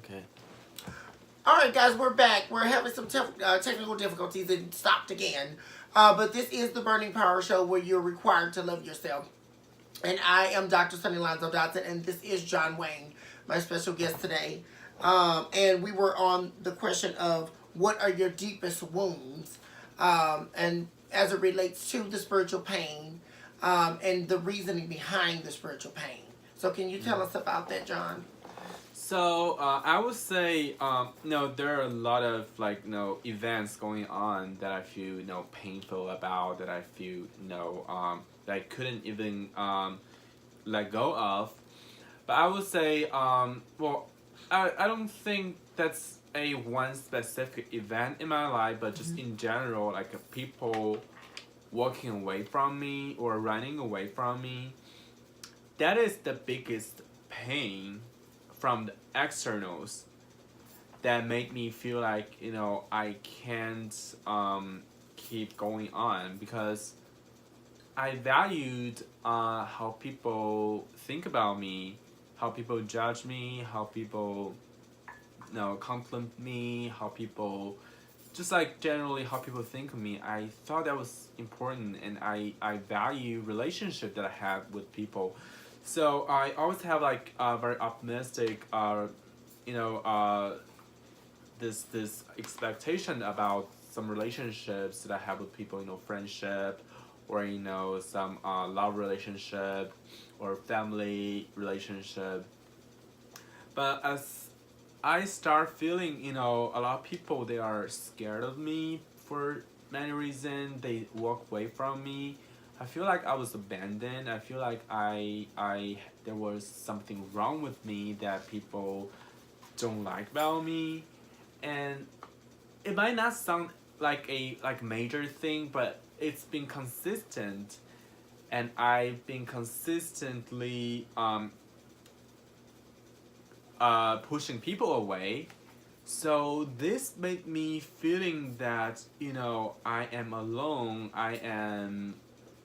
Okay. All right, guys, we're back. We're having some technical difficulties and stopped again. But this is the Burning Power Show where you're required to love yourself. And I am Dr. Sunny Lonzo Dotson, and this is John Wang, my special guest today. And we were on the question of what are your deepest wounds, and as it relates to the spiritual pain, and the reasoning behind the spiritual pain. So, can you tell us about that, John? So I would say, there are a lot of events going on that I feel painful about, that I feel that I couldn't even let go of. But I would say, I don't think that's a one specific event in my life, but just in general, like people walking away from me or running away from me. That is the biggest pain from the externals that make me feel like I can't keep going on, because I valued how people think about me, how people judge me, how people compliment me, how people just like generally how people think of me. I thought that was important, and I value relationship that I have with people. So I always have like a very optimistic you know uh, this expectation about some relationships that I have with people, friendship, or some love relationship or family relationship. But as I start feeling, a lot of people, they are scared of me for many reasons. They walk away from me. I feel like I was abandoned. I feel like I there was something wrong with me that people don't like about me, and it might not sound like a major thing, but it's been consistent, and I've been consistently pushing people away. So this made me feeling that I am alone. I am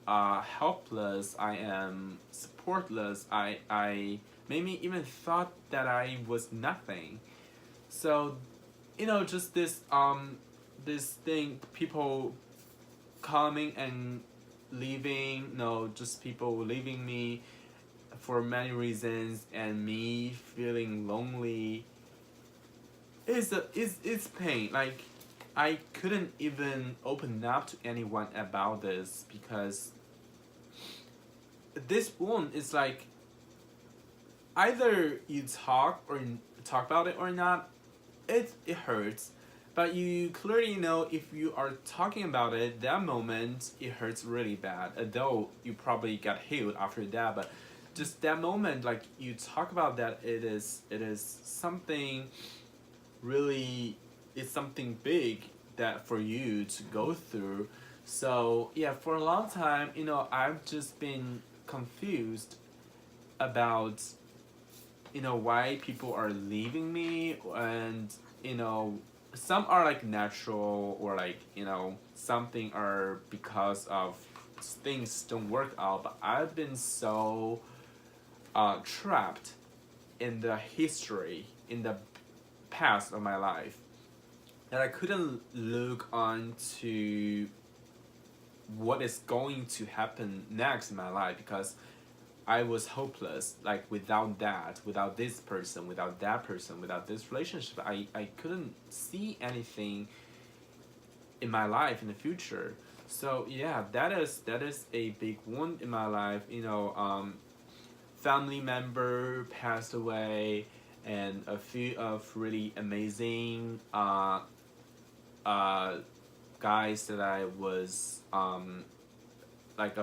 helpless. I am supportless. I made me even thought that I was nothing. So just this thing, people coming and leaving, just people leaving me for many reasons, and me feeling lonely is pain. Like I couldn't even open up to anyone about this, because this wound is like either you talk about it or not, it hurts. But you clearly know if you are talking about it, that moment it hurts really bad. Though you probably got healed after that, but just that moment, like you talk about that, it is something really, it's something big that for you to go through. So yeah, for a long time, I've just been confused about why people are leaving me, and some are like natural, or like something are because of things don't work out. But I've been so trapped in the history, in the past of my life, that I couldn't look on to what is going to happen next in my life, because I was hopeless. Like without that, without this person, without that person, without this relationship, I couldn't see anything in my life in the future. So yeah, that is a big wound in my life. Family member passed away, and a few of really amazing uh, guys that I was like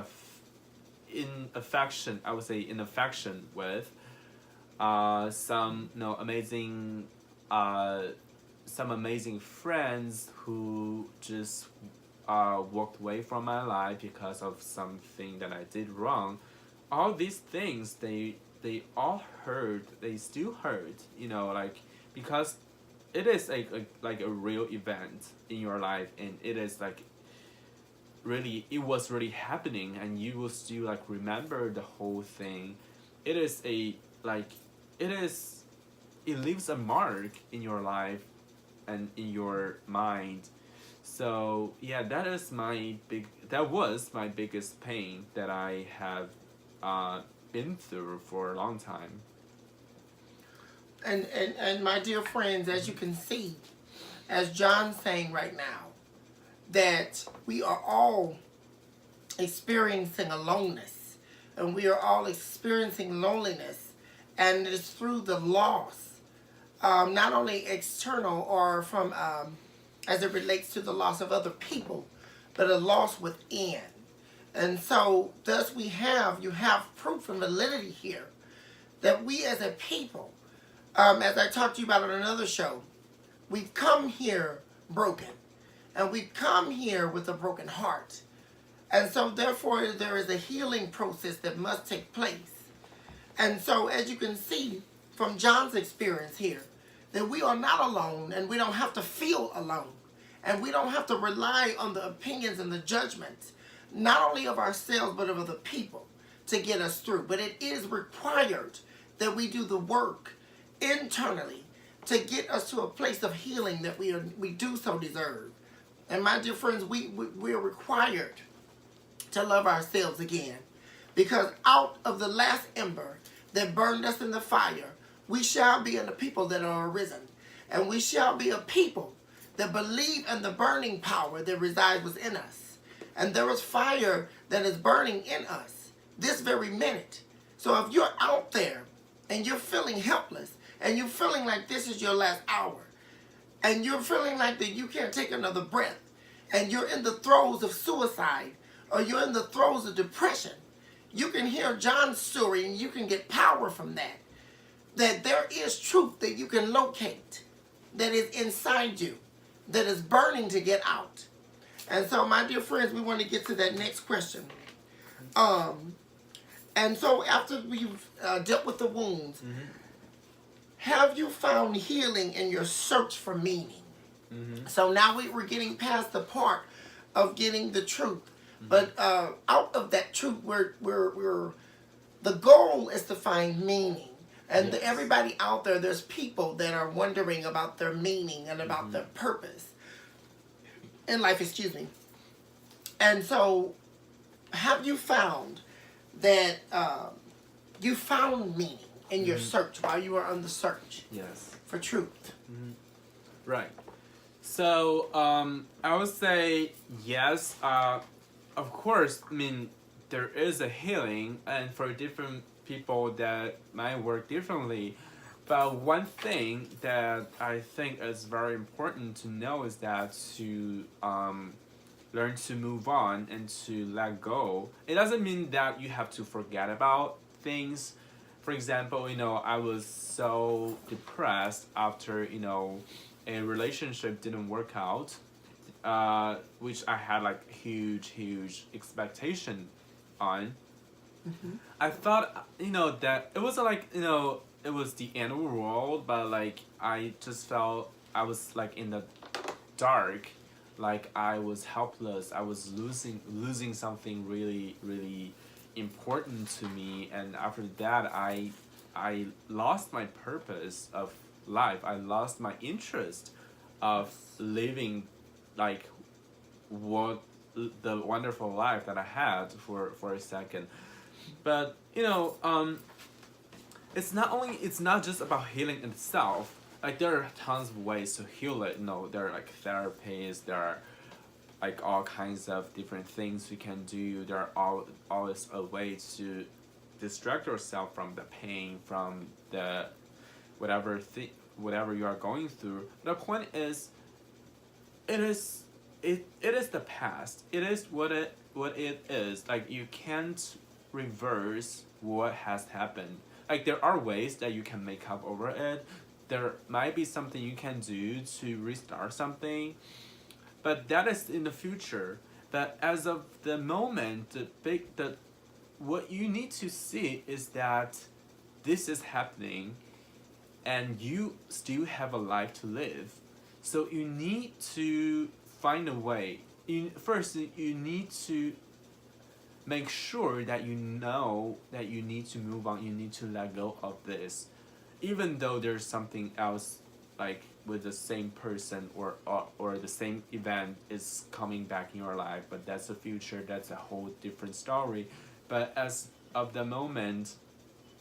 in affection, I would say in affection with, some amazing uh, some amazing friends who just walked away from my life because of something that I did wrong. All these things, they all hurt. They still hurt. Like because it is like a real event in your life, and it is like really, it was really happening, and you will still like remember the whole thing. It is a like it is it leaves a mark in your life and in your mind. So yeah, that was my biggest pain that I have been through for a long time. And my dear friends, as you can see, as John's saying right now, that we are all experiencing aloneness, and we are all experiencing loneliness, and it is through the loss, not only external or from as it relates to the loss of other people, but a loss within. And so, thus you have proof and validity here that we as a people, as I talked to you about on another show, we've come here broken, and we've come here with a broken heart. And so, therefore, there is a healing process that must take place. And so, as you can see from John's experience here, that we are not alone, and we don't have to feel alone. And we don't have to rely on the opinions and the judgments, not only of ourselves, but of other people to get us through. But it is required that we do the work internally to get us to a place of healing that we do so deserve. And my dear friends, we are required to love ourselves again. Because out of the last ember that burned us in the fire, we shall be in the people that are arisen. And we shall be a people that believe in the burning power that resides within us. And there is fire that is burning in us this very minute. So if you're out there and you're feeling helpless, and you're feeling like this is your last hour, and you're feeling like that you can't take another breath, and you're in the throes of suicide, or you're in the throes of depression, you can hear John's story and you can get power from that. That there is truth that you can locate that is inside you, that is burning to get out. And so, my dear friends, we want to get to that next question. And so after we've dealt with the wounds, have you found healing in your search for meaning? So now we're getting past the part of getting the truth. But out of that truth, we're the goal is to find meaning. And everybody out there, there's people that are wondering about their meaning and about their purpose in life, excuse me. And so, have you found that you found meaning in your search while you were on the search for truth? Right. So, I would say yes. Of course, I mean, there is a healing, and for different people that might work differently. But one thing that I think is very important to know is that to learn to move on and to let go. It doesn't mean that you have to forget about things. For example, I was so depressed after, a relationship didn't work out, which I had like huge expectation on. I thought, that it wasn't like, it was the end of the world, but like I just felt I was like in the dark, like I was helpless. I was losing something really important to me, and after that I lost my purpose of life. I lost my interest of living like what the wonderful life that I had for a second. But it's not just about healing itself. Like there are tons of ways to heal it. There are like therapies. There are like all kinds of different things we can do. There are always a way to distract yourself from the pain, from the whatever you are going through. The point is, it is the past. It is what it is. Like you can't reverse what has happened. Like there are ways that you can make up over it. There might be something you can do to restart something, but that is in the future. But as of the moment, what you need to see is that this is happening, and you still have a life to live. So you need to find a way. First, you need to make sure that you know that you need to move on. You need to let go of this. even though there's something else like with the same person or the same event is coming back in your life, but that's the future, that's a whole different story. But as of the moment,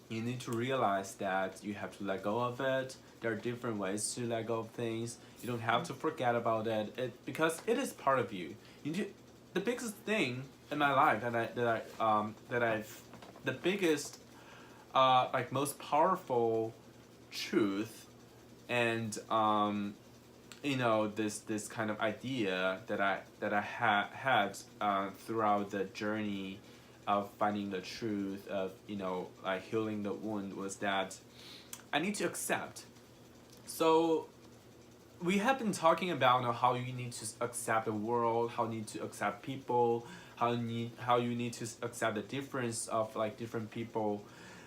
you need to realize that you have to let go of it. There are different ways to let go of things. You don't have to forget about because it is part of you. You need the biggest thing in my life that I've the biggest like most powerful truth and this kind of idea that I had throughout the journey of finding the truth of like healing the wound was that I need to accept. So we have been talking about how you need to accept the world, how you need to accept people, how you need to accept the difference of like different people,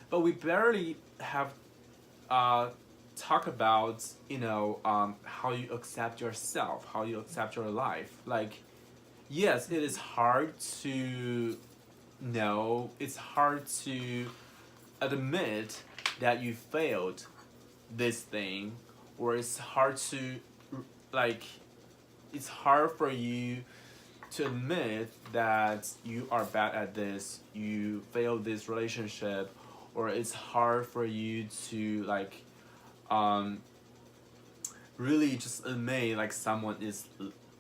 but we barely have talk about how you accept yourself, how you accept your life. Like, yes, it is hard to know, it's hard to admit that you failed this thing, or it's hard to like it's hard for you to admit that you are bad at this, you failed this relationship, or it's hard for you to like really just admit like someone is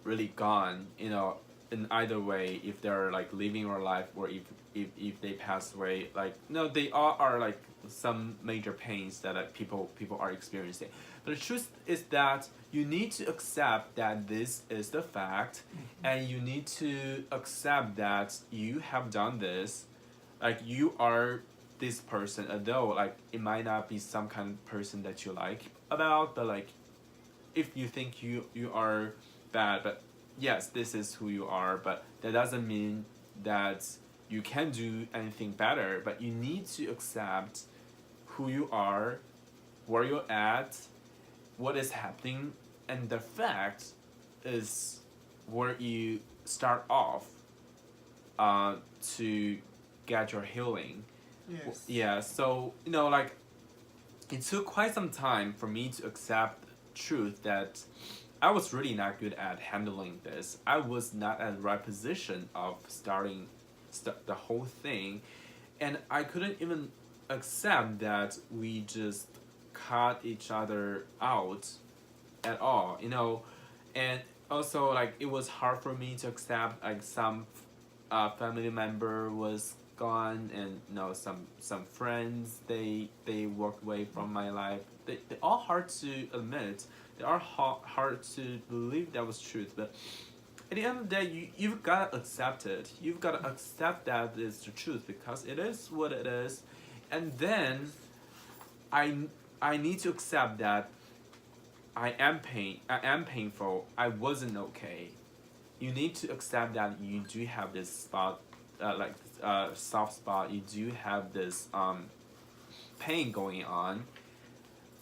really gone, in either way, if they're like living your life or if they pass away. Like, no, they all are like some major pains that people are experiencing. But the truth is that you need to accept that this is the fact, and you need to accept that you have done this. Like, you are this person, although like it might not be some kind of person that you like about, but like if you think you are bad, but yes, this is who you are, but that doesn't mean that you can do anything better. But you need to accept who you are, where you're at, what is happening, and the fact is where you start off to get your healing. Yes. Yeah, so like it took quite some time for me to accept truth that I was really not good at handling this. I was not at the right position of starting the whole thing, and I couldn't even accept that we just cut each other out at all, and also like it was hard for me to accept like some family member was gone, and some friends they walked away from my life. They all hard to admit, they are hard to believe that was truth, but at the end of the day, you've got to accept it. You've got to accept that it's the truth because it is what it is. And then I need to accept that I am painful, I wasn't okay. You need to accept that you do have this spot, soft spot, you do have this pain going on,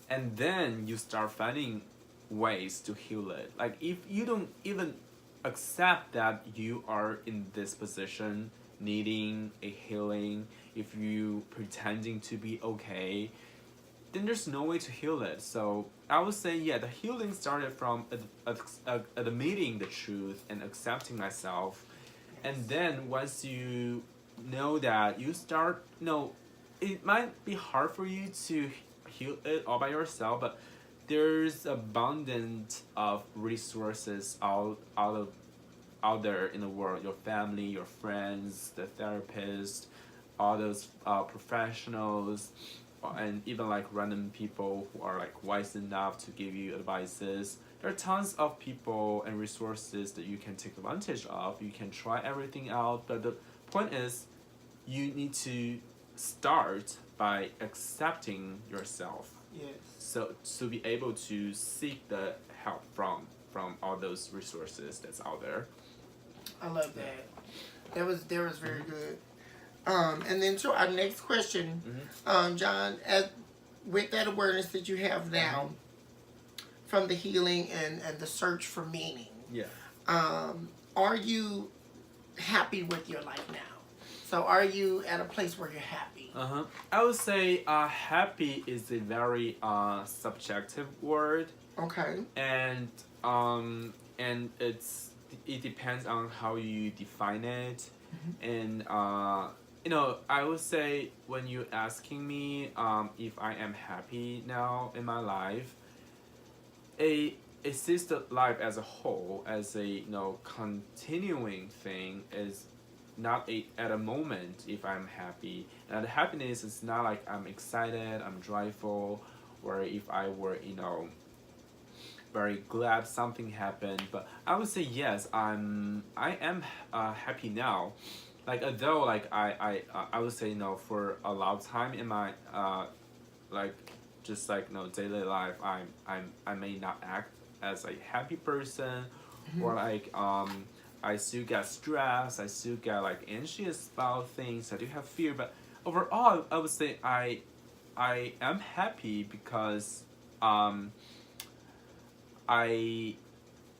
and then you start finding ways to heal it. Like, if you don't even accept that you are in this position needing a healing, if you pretending to be okay, then there's no way to heal it. So I would say, yeah, the healing started from admitting the truth and accepting myself. And then once you know that, you start, it might be hard for you to heal it all by yourself, but there's abundant of resources out there in the world. Your family, your friends, the therapist, all those professionals, and even like random people who are like wise enough to give you advices. There are tons of people and resources that you can take advantage of. You can try everything out, but the point is, you need to start by accepting yourself. Yes. So to be able to seek the help from all those resources that's out there. I love that. That was very good. And then to our next question, John, with that awareness that you have now from the healing and the search for meaning, Yeah. are you happy with your life now? So are you at a place where you're happy? Uh-huh. I would say happy is a very subjective word, Okay. and it depends on how you define it, and I would say when you're asking me if I am happy now in my life, a assisted life as a whole, as a continuing thing, is not at a moment if I'm happy. And the happiness is not like I'm excited, I'm joyful, or if I were very glad something happened. But I would say yes, I am happy now. Like although like I would say for a lot of time in my like just like daily life, I may not act as a happy person, or like I still get stressed, I still get like anxious about things, I do have fear, but overall I would say I am happy because I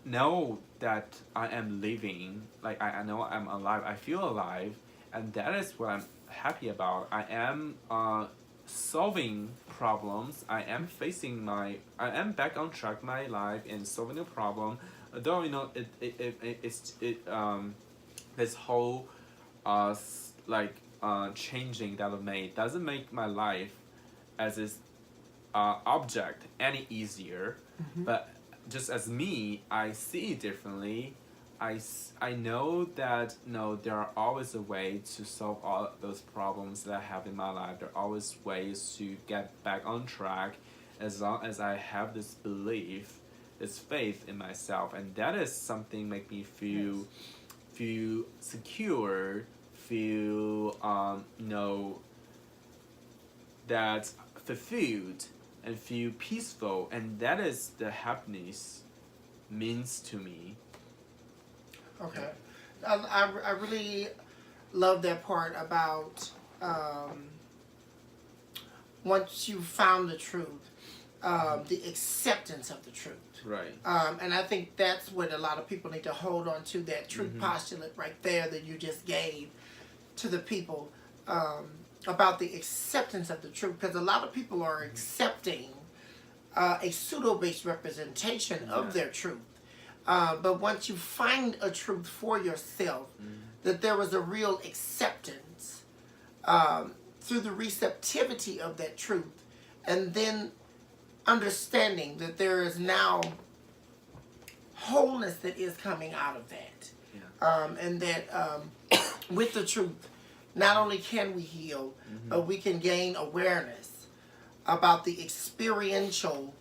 know that I am living, like I know I'm alive, I feel alive, and that is what I'm happy about. I am solving problems. I am back on track my life and solving a problem. Although this whole changing that I made doesn't make my life as this object any easier, but just as me, I see it differently. I know that there are always a way to solve all those problems that I have in my life. There are always ways to get back on track, as long as I have this belief, this faith in myself, and that is something make me feel secure, feel that fulfilled, and feel peaceful, and that is the happiness means to me. Okay. I really love that part about once you found the truth, the acceptance of the truth. Right. And I think that's what a lot of people need to hold on to, that truth postulate right there that you just gave to the people, about the acceptance of the truth. Because a lot of people are accepting a pseudo-based representation of their truth. But once you find a truth for yourself, that there was a real acceptance through the receptivity of that truth, and then understanding that there is now wholeness that is coming out of that. And that with the truth, not only can we heal, but we can gain awareness about the experiential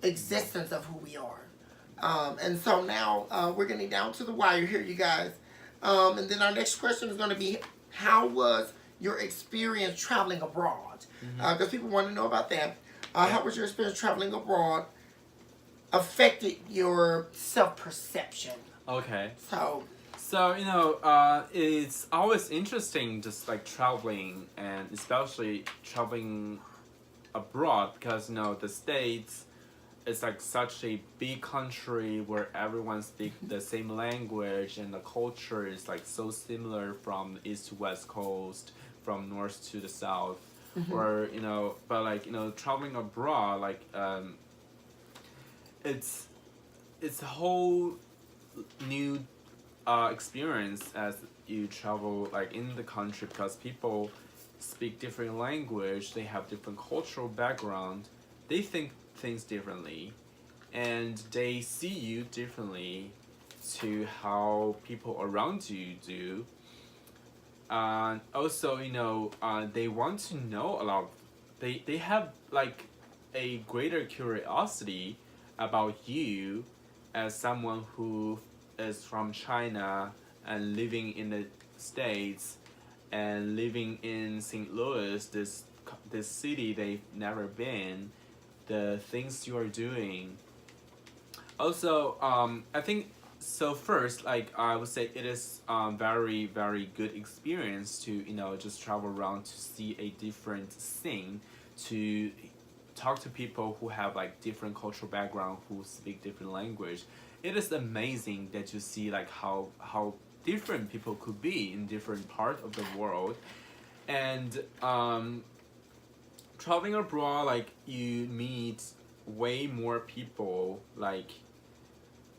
existence of who we are. And so now we're getting down to the wire here, you guys. And then our next question is going to be, how was your experience traveling abroad? Because people want to know about that. How was your experience traveling abroad affected your self-perception? Okay. So it's always interesting just like traveling, and especially traveling abroad, because the States, it's like such a big country where everyone speaks the same language, and the culture is like so similar from east to west coast, from north to the south. Or but like traveling abroad, like it's a whole new experience as you travel like in the country, because people speak different language, they have different cultural background, they think things differently, and they see you differently to how people around you do. And also they want to know a lot. They have like a greater curiosity about you as someone who is from China and living in the States and living in St. Louis, this city they've never been, the things you are doing. Also, I think so. First, like I would say, it is very very good experience to just travel around to see a different scene, to talk to people who have like different cultural background, who speak different language. It is amazing that you see like how different people could be in different parts of the world. And traveling abroad, like you meet way more people, like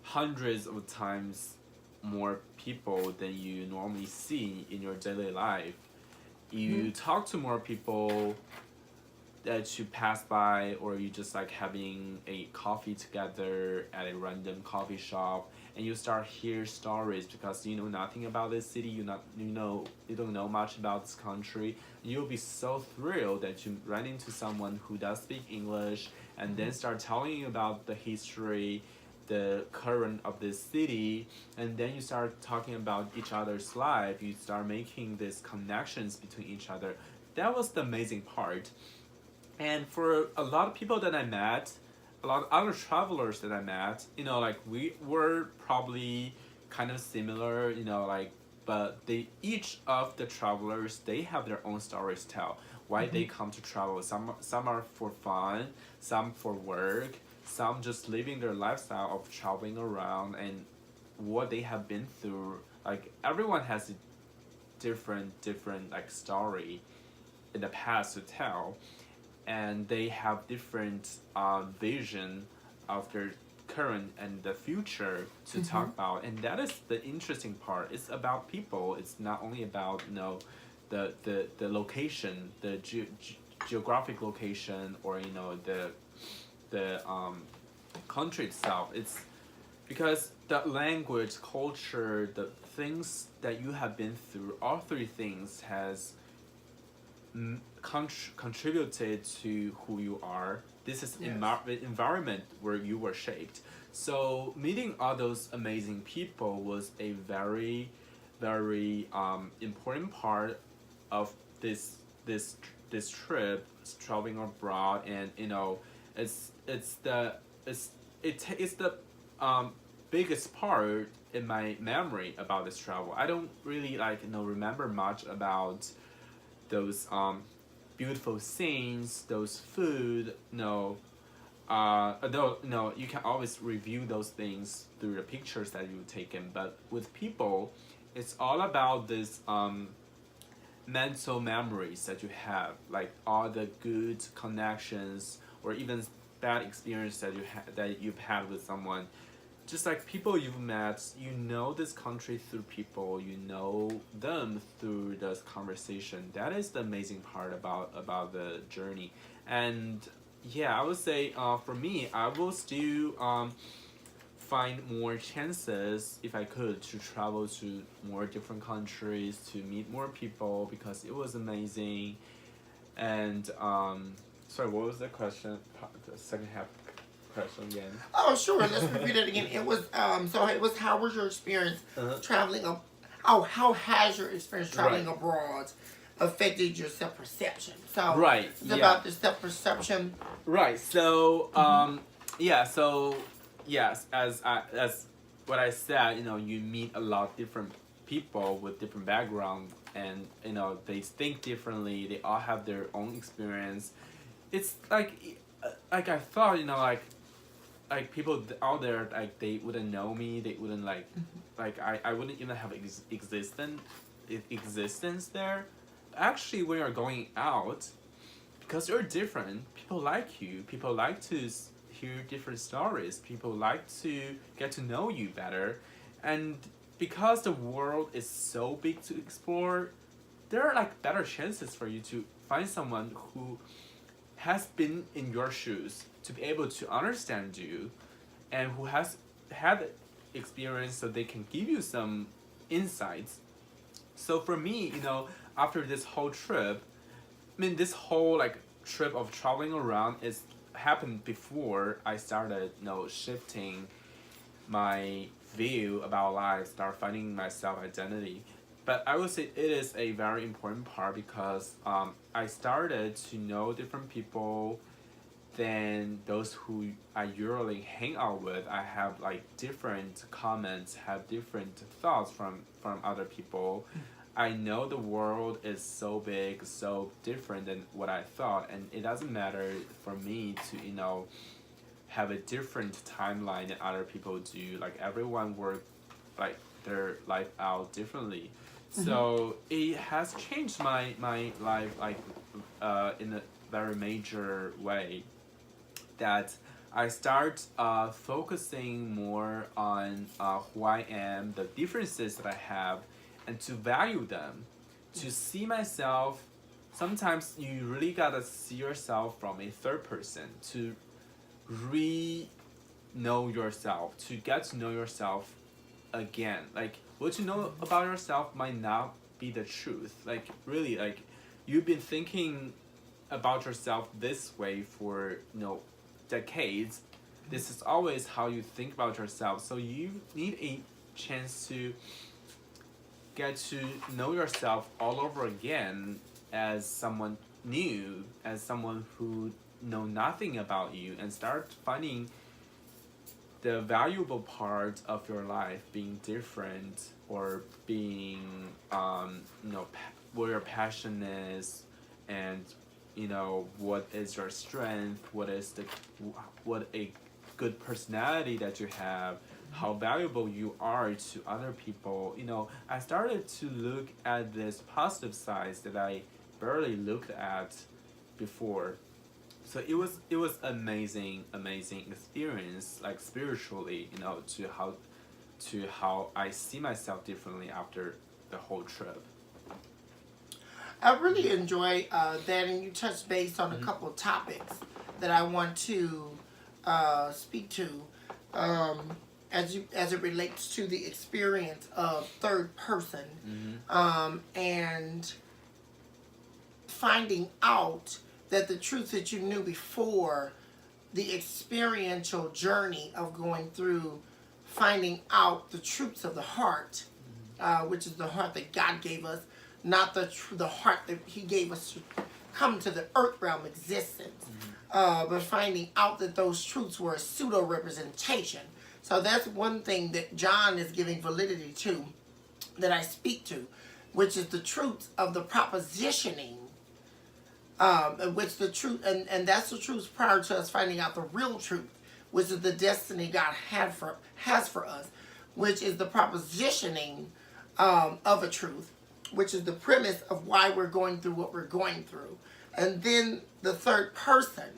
hundreds of times more people than you normally see in your daily life. You talk to more people that you pass by, or you just like having a coffee together at a random coffee shop, and you start hear stories because you know nothing about this city, you don't know much about this country. You'll be so thrilled that you run into someone who does speak English, and then start telling you about the history, the current of this city, and then you start talking about each other's life. You start making these connections between each other. That was the amazing part. And for a lot of people that I met, a lot of other travelers that I met, like we were probably kind of similar, like, but they each of the travelers, they have their own stories to tell. Why they come to travel. Some are for fun, some for work, some just living their lifestyle of traveling around and what they have been through. Like everyone has a different like story in the past to tell, and they have different vision of their current and the future to talk about. And that is the interesting part. It's about people. It's not only about the location, the geographic location, or the country itself. It's because the language, culture, the things that you have been through, all three things has contributed to who you are. This is the environment where you were shaped. So meeting all those amazing people was a very, very important part of this trip, traveling abroad. And it's the biggest part in my memory about this travel. I don't really remember much about those beautiful scenes, those food. Though you can always review those things through the pictures that you've taken. But with people, it's all about this mental memories that you have, like all the good connections or even bad experience that you've had with someone. Just like people you've met, this country through people, them through this conversation. That is the amazing part about the journey. And yeah, I would say for me, I will still find more chances if I could to travel to more different countries, to meet more people, because it was amazing. And sorry, what was the question? The second half question again. Oh, sure. Let's repeat it again. It was how was your experience traveling? How has your experience traveling abroad affected your self perception? So right, it's about the self perception. Right. So So yes, as what I said, you meet a lot of different people with different backgrounds, and they think differently. They all have their own experience. It's like I thought, like people out there, like they wouldn't know me. They wouldn't I wouldn't even have existence there. Actually, when you're going out, because you're different, people like you. People like to hear different stories. People like to get to know you better. And because the world is so big to explore, there are like better chances for you to find someone who has been in your shoes, to be able to understand you, and who has had experience, so they can give you some insights. So for me, after this whole trip, this whole trip of traveling around is happened before I started, shifting my view about life, start finding my self identity. But I would say it is a very important part, because I started to know different people than those who I usually hang out with. I have different comments, have different thoughts from other people. I know the world is so big, so different than what I thought, and it doesn't matter for me to have a different timeline than other people do. Like everyone work their life out differently. So it has changed my life like in a very major way, that I start focusing more on who I am, the differences that I have, and to value them, to see myself. Sometimes you really gotta see yourself from a third person to know yourself, to get to know yourself again. Like what you know about yourself might not be the truth. Like really, like you've been thinking about yourself this way for decades. This is always how you think about yourself. So you need a chance to get to know yourself all over again as someone new, as someone who know nothing about you, and start finding the valuable part of your life being different, or being where your passion is, and what is your strength, what a good personality that you have, how valuable you are to other people. I started to look at this positive sides that I barely looked at before. So it was amazing experience, like spiritually, to how I see myself differently after the whole trip. I really enjoy that, and you touched base on a couple of topics that I want to speak to, as it relates to the experience of third person, and finding out that the truth that you knew before, the experiential journey of going through finding out the truths of the heart, which is the heart that God gave us, not the heart that He gave us to come to the earth realm existence, but finding out that those truths were a pseudo representation. So that's one thing that John is giving validity to, that I speak to, which is the truths of the propositioning, which the truth, and that's the truth prior to us finding out the real truth, which is the destiny God has for us, which is the propositioning of a truth, which is the premise of why we're going through what we're going through. And then the third person,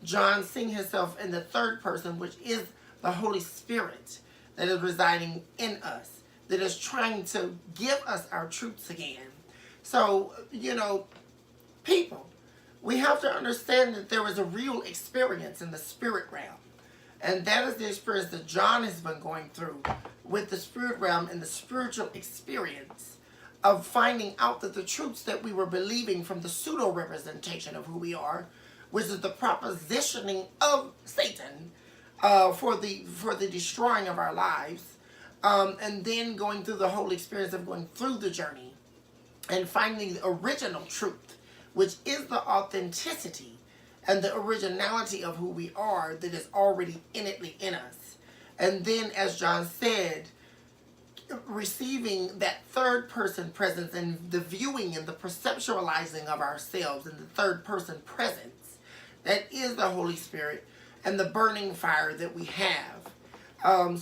John seeing himself in the third person, which is the Holy Spirit that is residing in us, that is trying to give us our truths again. So, people, we have to understand that there is a real experience in the spirit realm. And that is the experience that John has been going through with the spirit realm, and the spiritual experience of finding out that the truths that we were believing from the pseudo representation of who we are, which is the propositioning of Satan for the destroying of our lives, and then going through the whole experience of going through the journey and finding the original truth, which is the authenticity and the originality of who we are that is already innately in us. And then, as John said, receiving that third person presence and the viewing and the perceptualizing of ourselves in the third person presence, that is the Holy Spirit and the burning fire that we have. And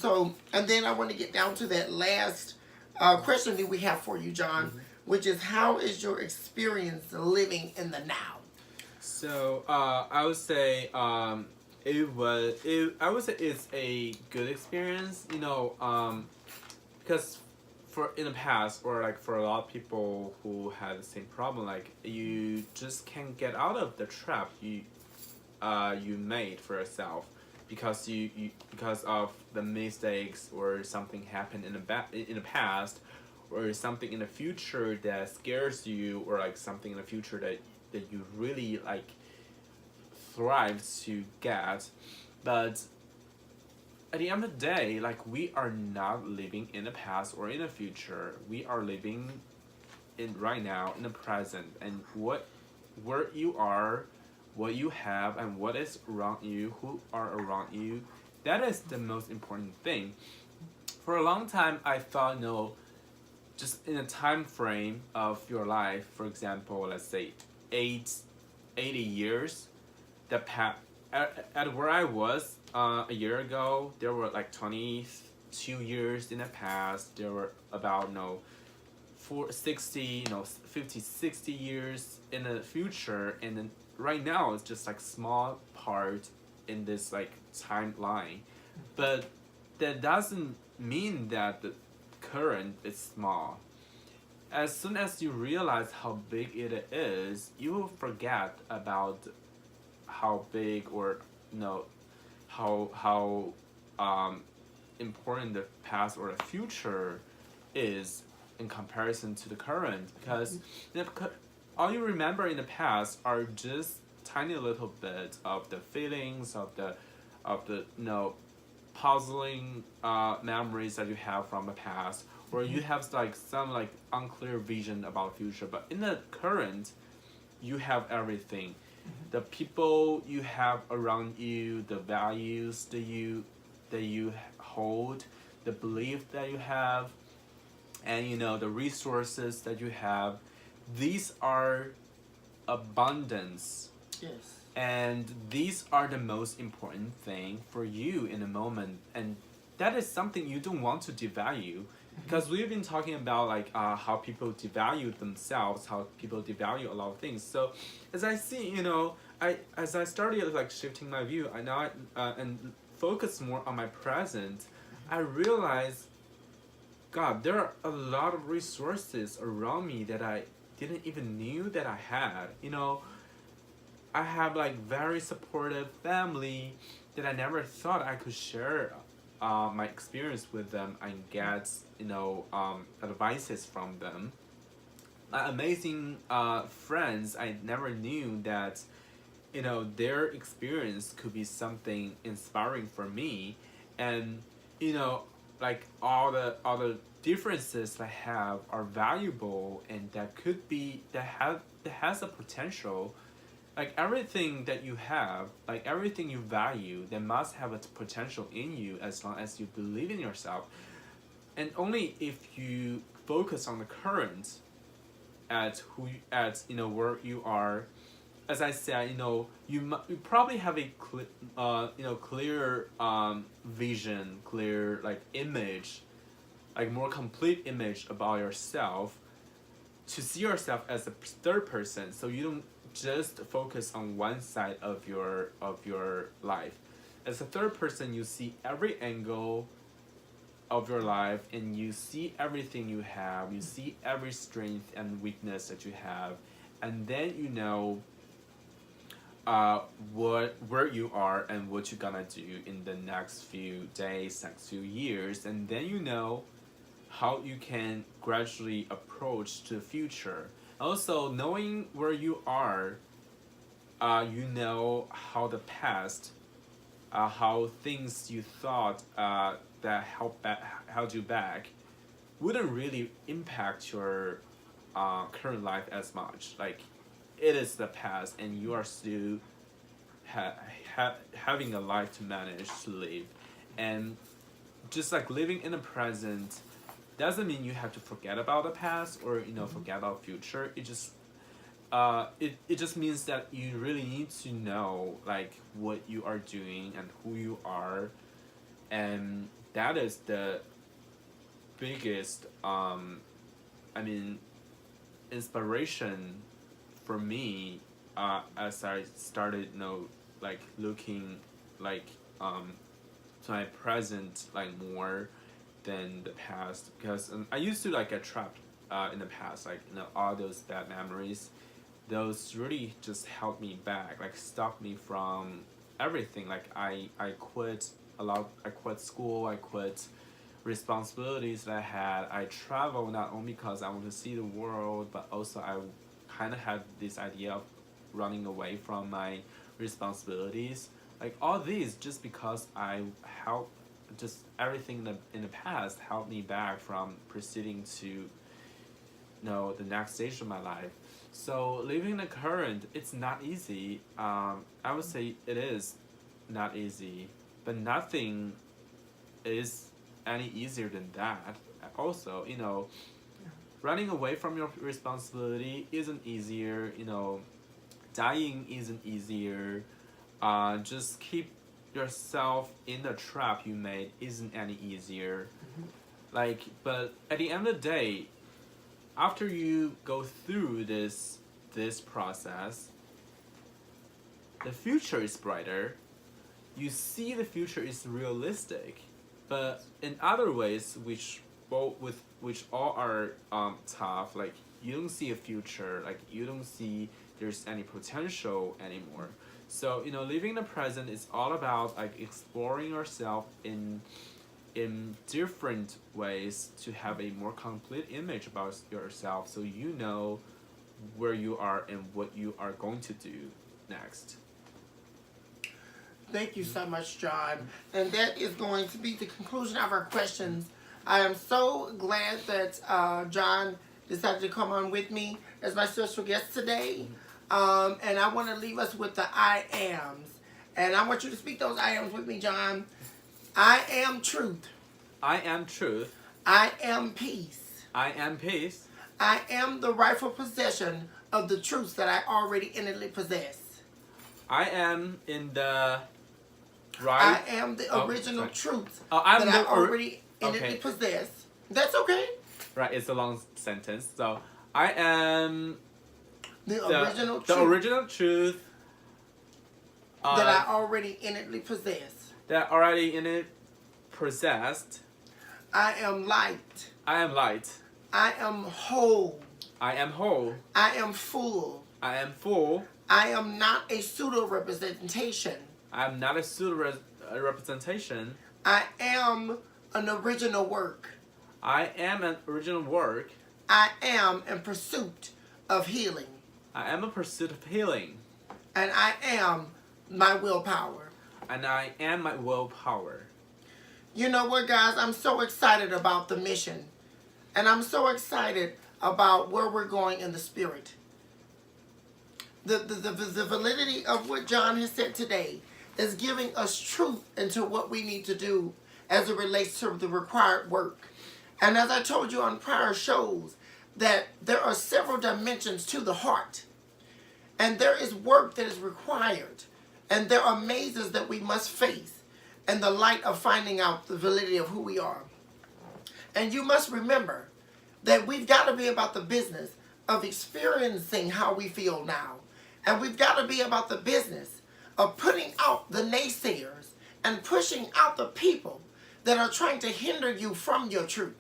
then I want to get down to that last question that we have for you, John, which is, how is your experience living in the now? So I would say I would say it's a good experience, because in the past, or like for a lot of people who had the same problem, like you just can't get out of the trap you made for yourself, because because of the mistakes, or something happened in the past, or something in the future that scares you, or like something in the future that you really like thrive to get. But at the end of the day, like, we are not living in the past or in the future. We are living in right now, in the present, and where you are, what you have, and what is around you, who are around you, that is the most important thing. For a long time, I thought, just in a time frame of your life, for example, let's say 80 years, at where I was a year ago, there were like 2 years in the past, there were about, 60, 50, 60 years in the future, and then right now it's just like small part in this like timeline, but that doesn't mean that the current is small. As soon as you realize how big it is, you will forget about how big or how important the past or the future is in comparison to the current, because all you remember in the past are just tiny little bit of the feelings of the puzzling memories that you have from the past, or you have like some like unclear vision about the future. But in the current, you have everything, the people you have around you, the values that you hold, the belief that you have, and the resources that you have. These are abundance, Yes. and these are the most important thing for you in the moment, and that is something you don't want to devalue, because we've been talking about like how people devalue themselves, how people devalue a lot of things. So as I see, as I started like shifting my view, I now and focus more on my present, I realize, God, there are a lot of resources around me that I didn't even knew that I had. I have like very supportive family that I never thought I could share my experience with them and get advices from them. My amazing friends, I never knew that their experience could be something inspiring for me, and like all the differences I have are valuable, and that has a potential. Like everything that you have, like everything you value, that must have a potential in you as long as you believe in yourself. And only if you focus on the current, where you are. As I said, you probably have a clear vision, clear like image, like more complete image about yourself, to see yourself as a third person, so you don't just focus on one side of your life. As a third person, you see every angle of your life, and you see everything you have, you see every strength and weakness that you have, and then where you are and what you're gonna do in the next few days, next few years, and then how you can gradually approach to the future. Also, knowing where you are, how the past, how things you thought that held you back, wouldn't really impact your current life as much. Like, it is the past, and you are still having a life to manage, to live, and just like living in the present doesn't mean you have to forget about the past or forget about future. It just means that you really need to know like what you are doing and who you are, and that is the biggest inspiration for me as I started like looking like to my present like more than the past, because I used to like get trapped in the past, like all those bad memories. Those really just held me back, like stopped me from everything. Like I quit a lot. I quit school. I quit responsibilities that I had. I travel not only because I want to see the world, but also I kind of had this idea of running away from my responsibilities. Like all these, just because just everything in the past held me back from proceeding to the next stage of my life. So living the current, it's not easy. I would say it is not easy, but nothing is any easier than that. Also, running away from your responsibility isn't easier. Dying isn't easier. Just keep yourself in the trap you made isn't any easier. Like, but at the end of the day, after you go through this process, the future is brighter. You see the future is realistic, but in other ways, which all are tough. Like you don't see a future. Like you don't see there's any potential anymore. So living the present is all about like exploring yourself in different ways to have a more complete image about yourself, so you know where you are and what you are going to do next. Thank you so much, John. And that is going to be the conclusion of our questions. I am so glad that John decided to come on with me as my special guest today. And I want to leave us with the I ams. And I want you to speak those I ams with me, John. I am truth. I am truth. I am peace. I am peace. I am the rightful possession of the truths that I already innately possess. I am in the right. I am the original truth I'm that the I already innately possess. That's okay. Right, it's a long sentence. So I am the original truth that I already innately possess. That already in it possessed. I am light. I am light. I am whole. I am whole. I am full. I am full. I am not a pseudo representation. I am not a pseudo representation. I am an original work. I am an original work. I am in pursuit of healing. I am a pursuit of healing. And I am my willpower. And I am my willpower. You know what, guys? I'm so excited about the mission. And I'm so excited about where we're going in the spirit. The validity of what John has said today is giving us truth into what we need to do as it relates to the required work. And as I told you on prior shows, that there are several dimensions to the heart. And there is work that is required. And there are mazes that we must face in the light of finding out the validity of who we are. And you must remember that we've got to be about the business of experiencing how we feel now. And we've got to be about the business of putting out the naysayers and pushing out the people that are trying to hinder you from your truth.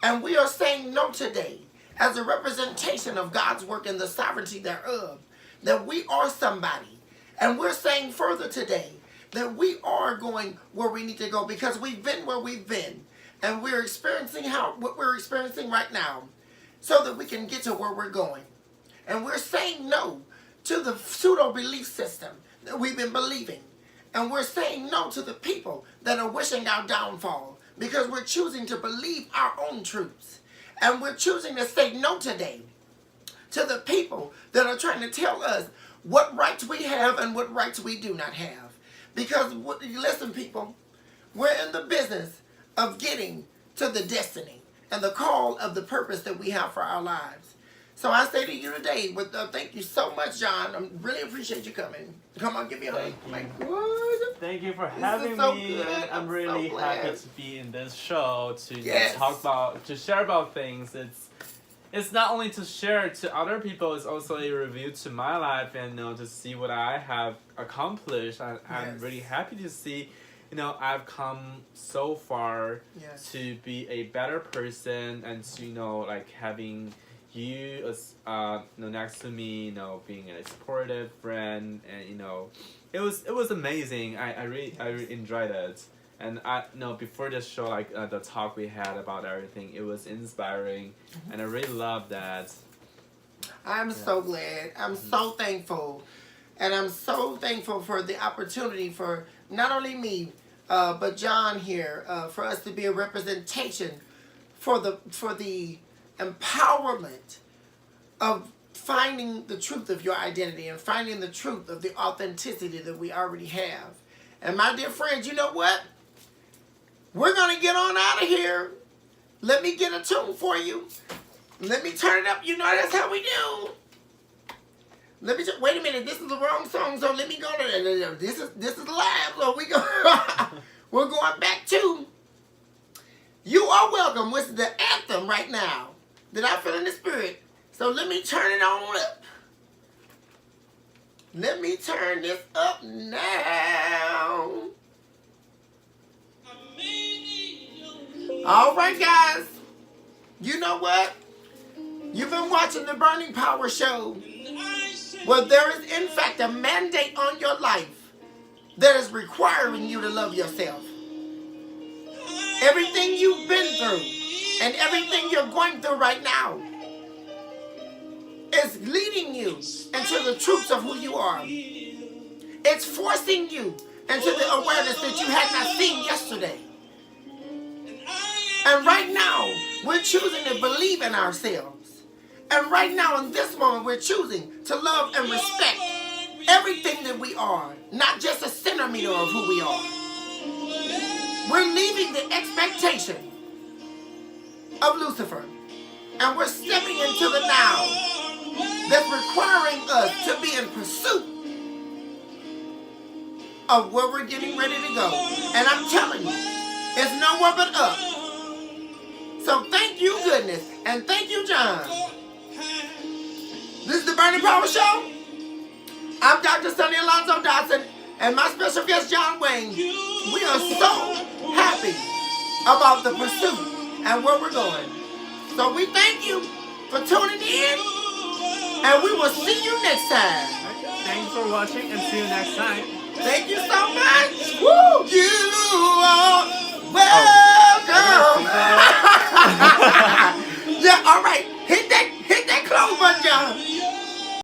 And we are saying no today as a representation of God's work and the sovereignty thereof, that we are somebody. And we're saying further today that we are going where we need to go because we've been where we've been. And we're experiencing what we're experiencing right now so that we can get to where we're going. And we're saying no to the pseudo belief system that we've been believing. And we're saying no to the people that are wishing our downfall because we're choosing to believe our own truths. And we're choosing to say no today to the people that are trying to tell us what rights we have and what rights we do not have. Because, listen, people, we're in the business of getting to the destiny and the call of the purpose that we have for our lives. So I say to you today, thank you so much, John. I really appreciate you coming. Come on, give me a hug. Like, what? Thank you for having me. Good. I'm really so happy to be in this show to Yes. to share about things. It's not only to share to other people, it's also a review to my life and to see what I have accomplished. I'm Yes. really happy to see, I've come so far Yes. to be a better person and to, like having you as next to me, being a supportive friend, and it was amazing. I really enjoyed it. And before this show, like the talk we had about everything, it was inspiring, and I really love that. I'm so glad. I'm so thankful. And I'm so thankful for the opportunity for not only me, but John here, for us to be a representation for the empowerment of finding the truth of your identity and finding the truth of the authenticity that we already have. And my dear friends, you know what? We're going to get on out of here. Let me get a tune for you. Let me turn it up. You know that's how we do. Let me wait a minute. This is the wrong song, so let me go to this is live. So we go. We're going back to "You Are Welcome," which is the anthem right now that I feel in the spirit. So let me turn it on up. Let me turn this up now. All right, guys. You know what? You've been watching the Burning Power Show. Well, there is, in fact, a mandate on your life that is requiring you to love yourself. Everything you've been through and everything you're going through right now is leading you into the truths of who you are. It's forcing you into the awareness that you had not seen yesterday. And right now, we're choosing to believe in ourselves. And right now, in this moment, we're choosing to love and respect everything that we are, not just a centimeter of who we are. We're leaving the expectation of Lucifer, and we're stepping into the now that's requiring us to be in pursuit of where we're getting ready to go. And I'm telling you, it's nowhere but up. So thank you, goodness, and thank you, John. This is the Burning Power Show. I'm Dr. Sonny Alonzo Dotson, and my special guest, John Wang. We are so happy about the pursuit and where we're going. So we thank you for tuning in, and we will see you next time. Thanks for watching, and see you next time. Thank you so much. Woo!